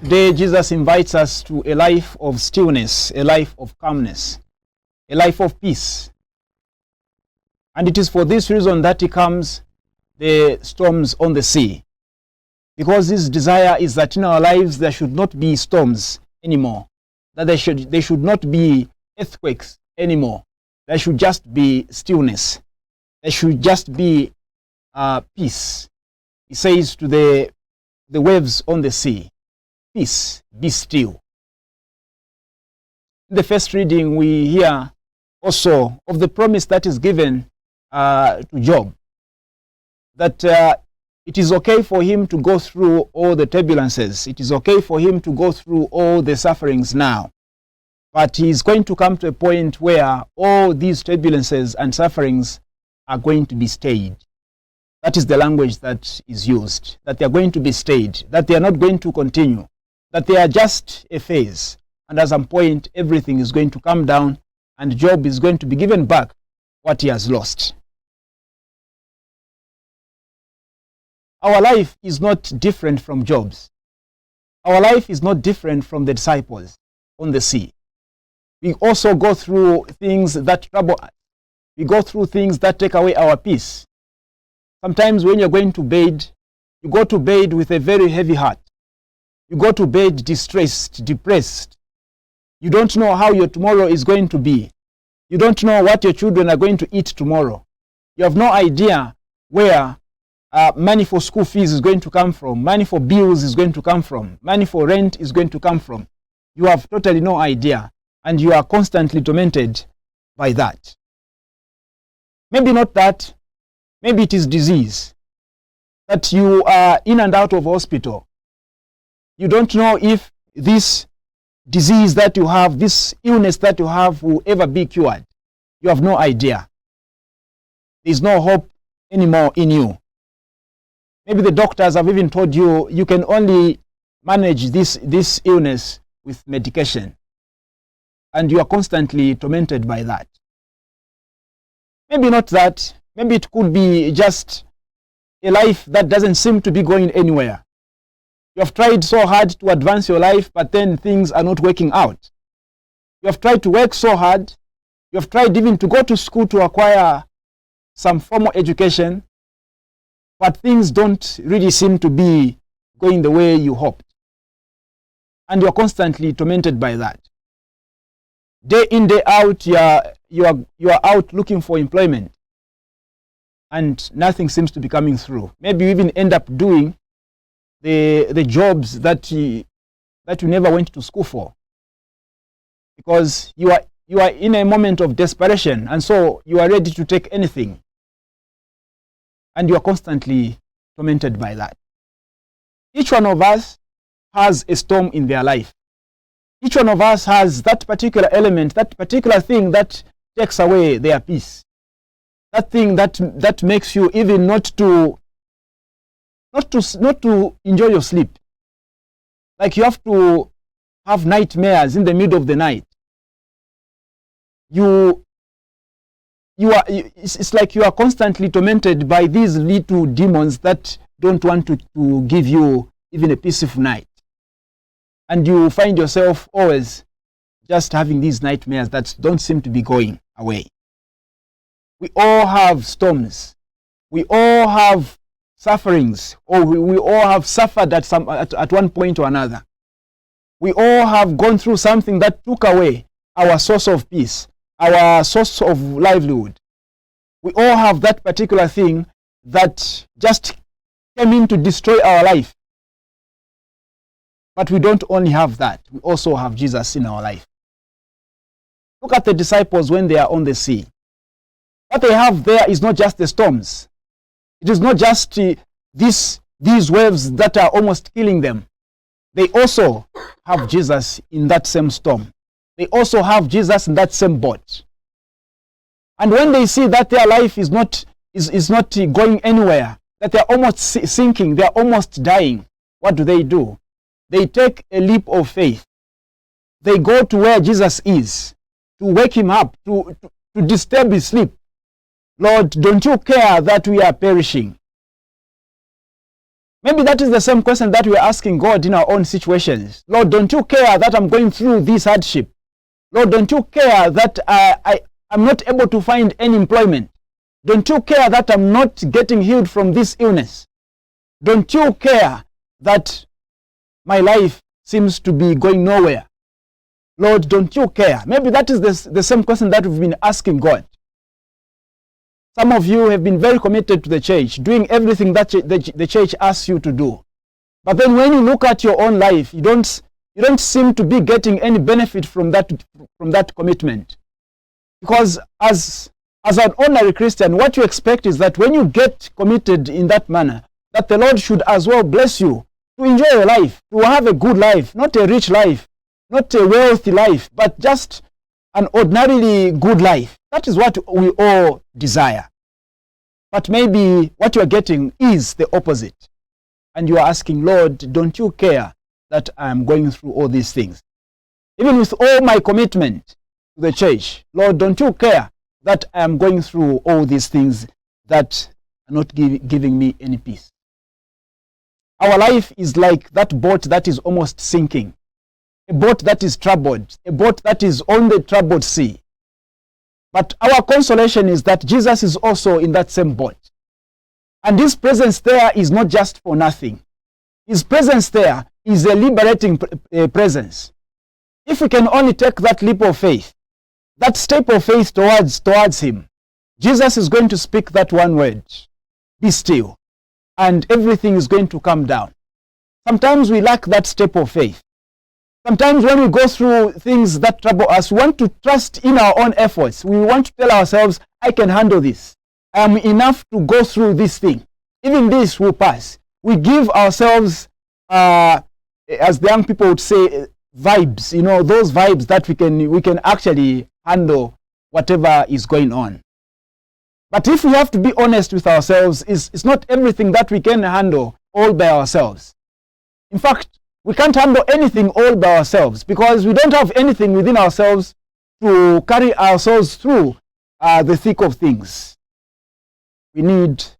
Today, Jesus invites us to a life of stillness, a life of calmness, a life of peace. And it is for this reason that he calms the storms on the sea. Because his desire is that in our lives there should not be storms anymore, that there should not be earthquakes anymore. There should just be stillness. There should just be peace. He says to the waves on the sea, peace, be still. In the first reading, we hear also of the promise that is given to Job, that it is okay for him to go through all the turbulences. It is okay for him to go through all the sufferings now. But he is going to come to a point where all these turbulences and sufferings are going to be stayed. That is the language that is used, that they are going to be stayed, that they are not going to continue, that they are just a phase. And at some point, everything is going to come down and Job is going to be given back what he has lost. Our life is not different from Job's. Our life is not different from the disciples on the sea. We also go through things that trouble us. We go through things that take away our peace. Sometimes when you're going to bed, you go to bed with a very heavy heart. You go to bed distressed, depressed. You don't know how your tomorrow is going to be. You don't know what your children are going to eat tomorrow. You have no idea where money for school fees is going to come from, money for bills is going to come from, money for rent is going to come from. You have totally no idea, and you are constantly tormented by that. Maybe not that, maybe it is disease, that you are in and out of hospital. You don't know if this disease that you have, this illness that you have will ever be cured. You have no idea. There is no hope anymore in you. Maybe the doctors have even told you you can only manage this illness with medication. And you are constantly tormented by that. Maybe not that. Maybe it could be just a life that doesn't seem to be going anywhere. You have tried so hard to advance your life, but then things are not working out. You have tried to work so hard. You have tried even to go to school to acquire some formal education, but things don't really seem to be going the way you hoped. And you're constantly tormented by that. Day in, day out, you are out looking for employment, and nothing seems to be coming through. Maybe you even end up doing the jobs that you never went to school for, because you are in a moment of desperation, and so you are ready to take anything, and you are constantly tormented by that. Each one of us has a storm in their life. Each one of us has that particular element, that particular thing that takes away their peace. That thing that makes you even not to enjoy your sleep. Like you have to have nightmares in the middle of the night. It's like you are constantly tormented by these little demons that don't want to give you even a peaceful night. And you find yourself always just having these nightmares that don't seem to be going away. We all have storms. We all have sufferings, or we all have suffered at one point or another. We all have gone through something that took away our source of peace, our source of livelihood. We all have that particular thing that just came in to destroy our life. But we don't only have that, we also have Jesus in our life. Look at the disciples when they are on the sea. What they have there is not just the storms. It is not just these waves that are almost killing them. They also have Jesus in that same storm. They also have Jesus in that same boat. And when they see that their life is not going anywhere, that they are almost sinking, they are almost dying, what do? They take a leap of faith. They go to where Jesus is, to wake him up, to disturb his sleep. Lord, don't you care that we are perishing? Maybe that is the same question that we're asking God in our own situations. Lord, don't you care that I'm going through this hardship? Lord, don't you care that I'm not able to find any employment? Don't you care that I'm not getting healed from this illness? Don't you care that my life seems to be going nowhere? Lord, don't you care? Maybe that is the same question that we've been asking God. Some of you have been very committed to the church, doing everything that the church asks you to do. But then when you look at your own life, you don't seem to be getting any benefit from that commitment. Because as an ordinary Christian, what you expect is that when you get committed in that manner, that the Lord should as well bless you to enjoy your life, to have a good life, not a rich life, not a wealthy life, but just an ordinarily good life. That is what we all desire. But maybe what you are getting is the opposite. And you are asking, Lord, don't you care that I am going through all these things? Even with all my commitment to the church, Lord, don't you care that I am going through all these things that are not giving me any peace? Our life is like that boat that is almost sinking. A boat that is troubled, a boat that is on the troubled sea. But our consolation is that Jesus is also in that same boat. And his presence there is not just for nothing. His presence there is a liberating presence. If we can only take that leap of faith, that step of faith towards him, Jesus is going to speak that one word, be still, and everything is going to come down. Sometimes we lack that step of faith. Sometimes when we go through things that trouble us, we want to trust in our own efforts. We want to tell ourselves, I can handle this. I am enough to go through this thing. Even this will pass. We give ourselves, as the young people would say, vibes. You know, those vibes that we can actually handle whatever is going on. But if we have to be honest with ourselves, it's not everything that we can handle all by ourselves. In fact, we can't handle anything all by ourselves because we don't have anything within ourselves to carry ourselves through the thick of things. We need to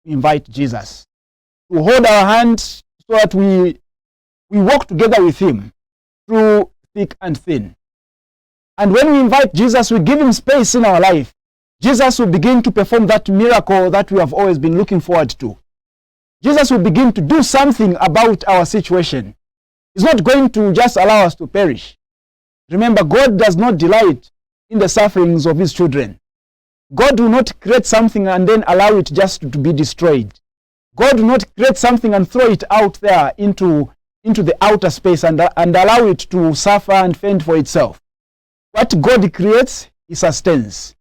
invite Jesus to hold our hands so that we walk together with him through thick and thin. And when we invite Jesus, we give him space in our life. Jesus will begin to perform that miracle that we have always been looking forward to. Jesus will begin to do something about our situation. He's not going to just allow us to perish. Remember, God does not delight in the sufferings of his children. God will not create something and then allow it just to be destroyed. God will not create something and throw it out there into the outer space and allow it to suffer and fend for itself. What God creates, he sustains.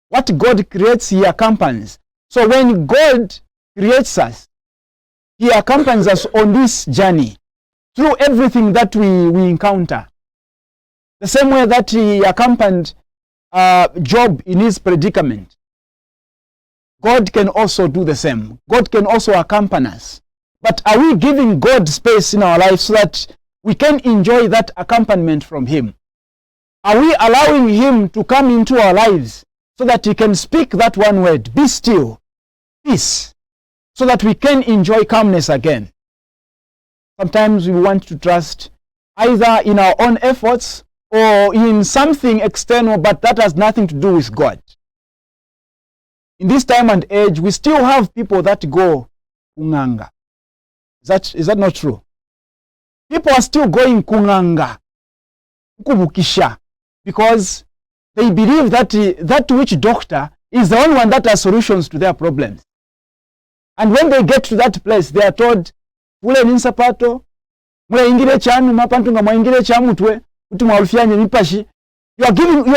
What God creates, he accompanies. So when God creates us, he accompanies us on this journey through everything that we encounter. The same way that he accompanied Job in his predicament. God can also do the same. God can also accompany us. But are we giving God space in our life so that we can enjoy that accompaniment from him? Are we allowing him to come into our lives so that he can speak that one word, be still, peace, so that we can enjoy calmness again? Sometimes we want to trust either in our own efforts or in something external, but that has nothing to do with God. In this time and age, we still have people that go kunganga. Is that not true? People are still going kunganga, kubukisha, because they believe that that which doctor is the only one that has solutions to their problems. And when they get to that place, they are told, "Ule ninsapato, mule ingire chanu mapantu nga mwingire chamutwe, uti mwalufyanye mipashi." You are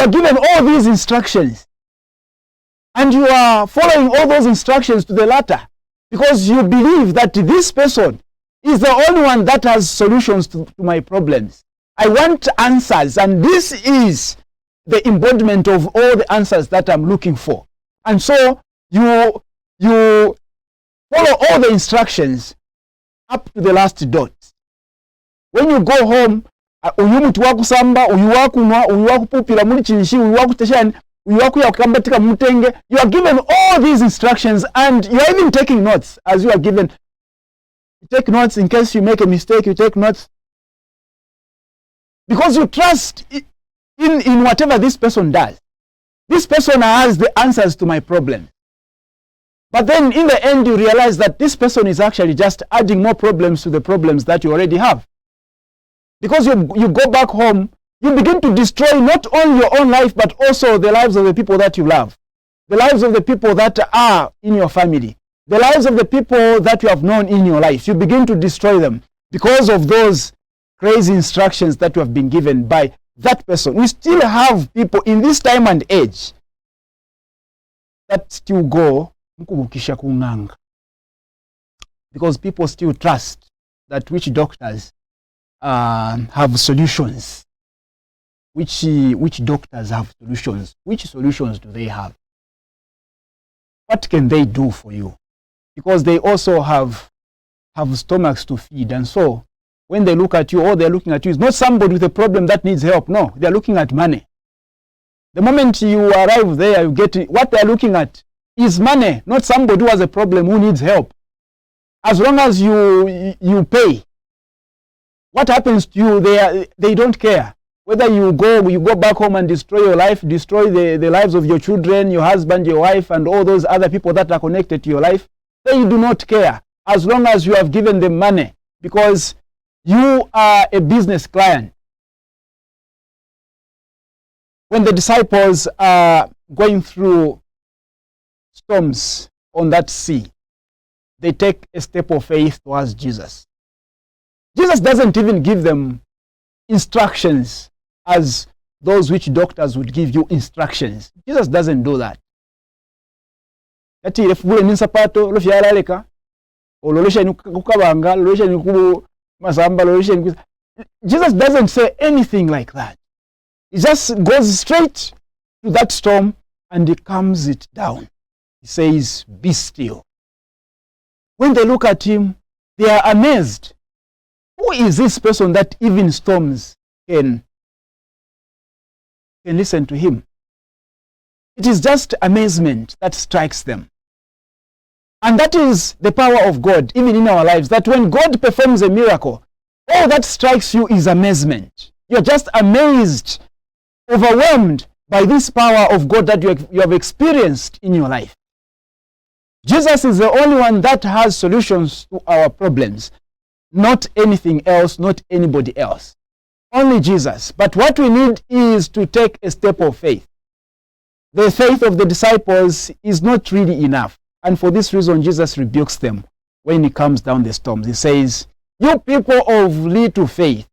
given all these instructions, and you are following all those instructions to the latter because you believe that this person is the only one that has solutions to my problems. I want answers, and this is the embodiment of all the answers that I'm looking for. And so you follow all the instructions up to the last dot. When you go home, uyu mutu wakusamba, uyu wakunwa, uyu wakupupira muri chinshi, uyu wakuteshani, uyu wakuya kukambatika mutenge. You are given all these instructions and you are even taking notes as you are given. take notes in case you make a mistake. You take notes because you trust in whatever this person does. This person has the answers to my problem. But then in the end, you realize that this person is actually just adding more problems to the problems that you already have. Because you go back home, you begin to destroy not only your own life, but also the lives of the people that you love, the lives of the people that are in your family, the lives of the people that you have known in your life. You begin to destroy them because of those crazy instructions that you have been given by that person. We still have people in this time and age that still go because people still trust that which doctors have solutions. Which doctors have solutions? Which solutions do they have? What can they do for you? Because they also have stomachs to feed. And so when they look at you, all they're looking at you is not somebody with a problem that needs help. No, they're looking at money. The moment you arrive there, you get what they're looking at is money, not somebody who has a problem who needs help. As long as you pay, what happens to you, they don't care. Whether you go back home and destroy your life, destroy the lives of your children, your husband, your wife, and all those other people that are connected to your life, they do not care as long as you have given them money because you are a business client. When the disciples are going through storms on that sea, they take a step of faith towards Jesus. Jesus doesn't even give them instructions as those which doctors would give you instructions. Jesus doesn't do that. Jesus doesn't say anything like that. He just goes straight to that storm and he calms it down. He says, "Be still." When they look at him, they are amazed. Who is this person that even storms can listen to him? It is just amazement that strikes them. And that is the power of God, even in our lives, that when God performs a miracle, all that strikes you is amazement. You're just amazed, overwhelmed by this power of God that you have experienced in your life. Jesus is the only one that has solutions to our problems. Not anything else, not anybody else. Only Jesus. But what we need is to take a step of faith. The faith of the disciples is not really enough. And for this reason, Jesus rebukes them when he comes down the storms. He says, "You people of little faith."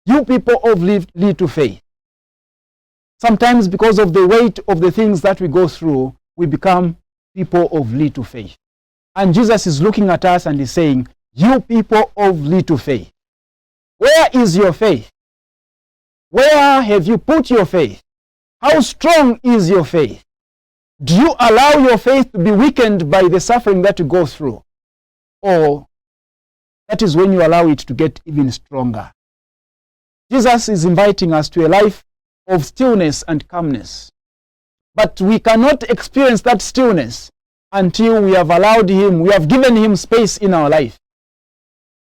You people of little faith. Sometimes because of the weight of the things that we go through, we become people of little faith. And Jesus is looking at us and he's saying, "You people of little faith. Where is your faith? Where have you put your faith? How strong is your faith? Do you allow your faith to be weakened by the suffering that you go through? Or that is when you allow it to get even stronger?" Jesus is inviting us to a life of stillness and calmness. But we cannot experience that stillness until we have allowed him, we have given him space in our life.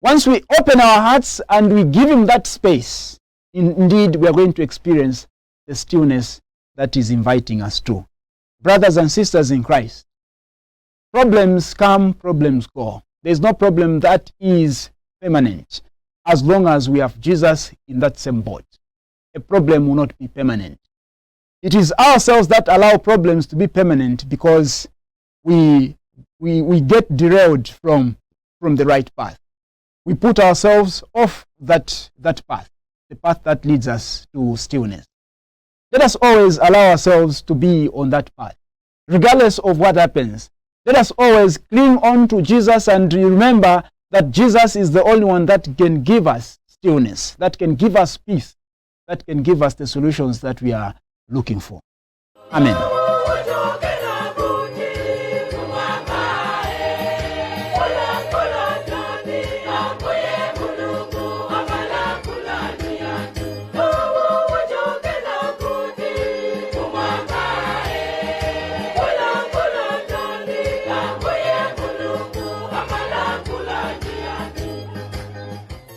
Once we open our hearts and we give him that space, indeed we are going to experience the stillness that is inviting us to. Brothers and sisters in Christ, problems come, problems go. There's no problem that is permanent as long as we have Jesus in that same boat. A problem will not be permanent. It is ourselves that allow problems to be permanent because we get derailed from the right path. We put ourselves off that path, the path that leads us to stillness. Let us always allow ourselves to be on that path. Regardless of what happens, let us always cling on to Jesus and remember that Jesus is the only one that can give us stillness, that can give us peace, that can give us the solutions that we are looking for. Amen.